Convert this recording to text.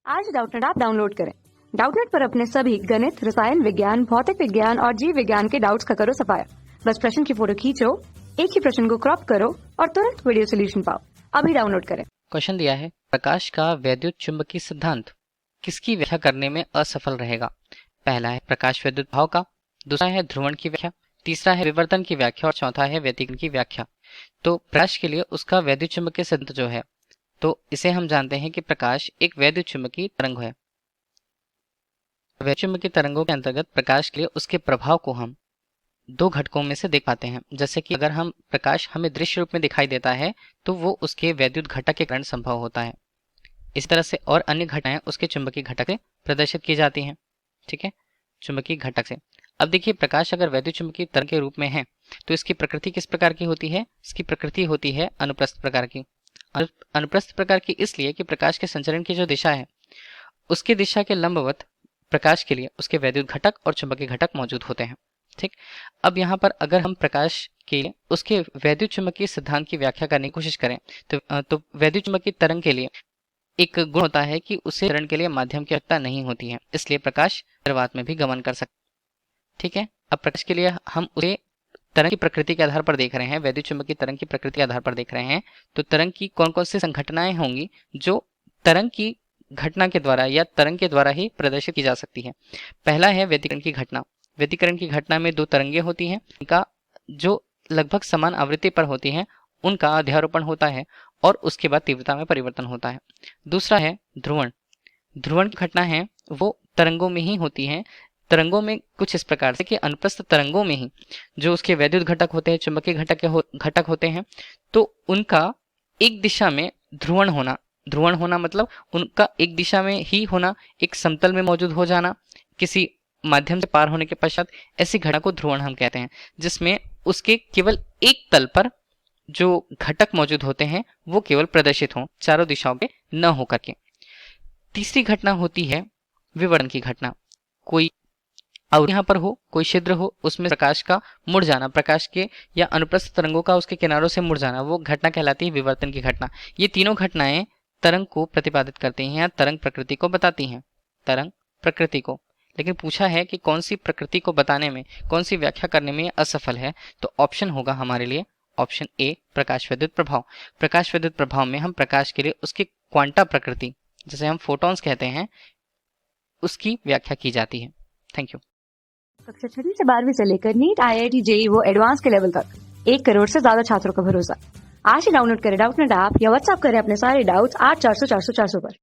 आज Doubtnut app download करें। Doubtnut पर अपने सभी गणित, रसायन विज्ञान, भौतिक विज्ञान और जीव विज्ञान के डाउट्स का करो सफाया। बस प्रश्न की फोटो खींचो, एक ही प्रश्न को क्रॉप करो और तुरंत वीडियो सोल्यूशन पाओ। अभी डाउनलोड करें। क्वेश्चन दिया है, प्रकाश का वैद्युत चुंबकीय सिद्धांत किसकी व्याख्या करने में असफल रहेगा। पहला है प्रकाश विद्युत भाव का, दूसरा है ध्रुवण की व्याख्या, तीसरा है विवर्तन की व्याख्या और चौथा है व्यतिकरण की व्याख्या। तो प्रकाश के लिए उसका वैद्युत चुंबकीय सिद्धांत जो है, तो इसे हम जानते हैं कि प्रकाश एक वैद्युत चुंबकीय तरंग है। वैद्युत चुंबकीय तरंगों के अंतर्गत प्रकाश के लिए उसके प्रभाव को हम दो घटकों में से देख पाते हैं। जैसे कि अगर हम प्रकाश हमें दृश्य रूप में दिखाई देता है तो वो उसके वैद्युत घटक के कारण संभव होता है। इस तरह से और अन्य घटनाएं उसके चुंबकीय घटक से प्रदर्शित की जाती हैं। ठीक है, चुंबकीय घटक से। अब देखिए, प्रकाश अगर वैद्युत चुंबकीय तरंग के रूप में है तो इसकी प्रकृति किस प्रकार की होती है। इसकी प्रकृति होती है अनुप्रस्थ प्रकार की। अनुप्रस्थ प्रकार की इसलिए कि प्रकाश के संचरण की जो दिशा है उसके दिशा के लंबवत प्रकाश के लिए उसके वैद्युत घटक और चुंबकीय घटक मौजूद होते हैं। ठीक, अब यहाँ पर अगर हम प्रकाश के उसके वैद्युत चुंबकीय सिद्धांत की व्याख्या करने की कोशिश करें तो वैद्युत चुंबकीय तरंग के लिए एक गुण होता है कि उसे चरण के लिए माध्यम की आवश्यकता नहीं होती है, इसलिए प्रकाश निर्वात में भी गमन कर सकता है। ठीक है, अब प्रकाश के लिए हम उसे तरंग की प्रकृति के आधार पर देख रहे हैं, वैद्युत चुंबकीय तरंग की प्रकृति के आधार पर देख रहे हैं। तो तरंग की कौन कौन सी संघटनाएं होंगी जो तरंग की घटना के द्वारा या तरंग के द्वारा ही प्रदर्शित की जा सकती है। पहला है व्यतिकरण की घटना। व्यतिकरण की घटना में दो तरंगें होती हैं, इनका जो लगभग समान आवृत्ति पर होती हैं उनका अध्यारोपण होता है और उसके बाद तीव्रता में परिवर्तन होता है। दूसरा है ध्रुवण। ध्रुवण की घटना है वो तरंगों में ही होती है। तरंगों में कुछ इस प्रकार से कि अनुप्रस्थ तरंगों में ही जो उसके वैद्युत घटक होते हैं, चुंबकीय घटक होते हैं, तो उनका एक दिशा में ध्रुवण होना। ध्रुवण होना मतलब उनका एक दिशा में ही होना, एक समतल में मौजूद हो जाना, किसी माध्यम से पार होने के पश्चात, ऐसी घटना को ध्रुवण हम कहते हैं, जिसमें उसके केवल एक तल पर जो घटक मौजूद होते हैं वो केवल प्रदर्शित हों, चारों दिशाओं पे न होकर के। तीसरी घटना होती है विवर्तन की घटना। कोई और यहाँ पर हो, कोई छिद्र हो, उसमें प्रकाश का मुड़ जाना, प्रकाश के या अनुप्रस्थ तरंगों का उसके किनारों से मुड़ जाना, वो घटना कहलाती है विवर्तन की घटना। ये तीनों घटनाएं तरंग को प्रतिपादित करती हैं या तरंग प्रकृति को बताती हैं, तरंग प्रकृति को। लेकिन पूछा है कि कौन सी प्रकृति को बताने में, कौन सी व्याख्या करने में असफल है, तो ऑप्शन होगा हमारे लिए ऑप्शन ए, प्रकाश विद्युत प्रभाव। प्रकाश विद्युत प्रभाव में हम प्रकाश के लिए उसकी क्वांटा प्रकृति, जिसे हम फोटॉन्स कहते हैं, उसकी व्याख्या की जाती है। Thank you. कक्षा 6 से 12वीं से लेकर नीट, IIT, JEE वो एडवांस के लेवल तक 1 करोड़ से ज्यादा छात्रों का भरोसा। आज ही डाउनलोड करें डाउटनेट ऐप या व्हाट्सएप करें अपने सारे डाउट्स 8400 400 400 पर।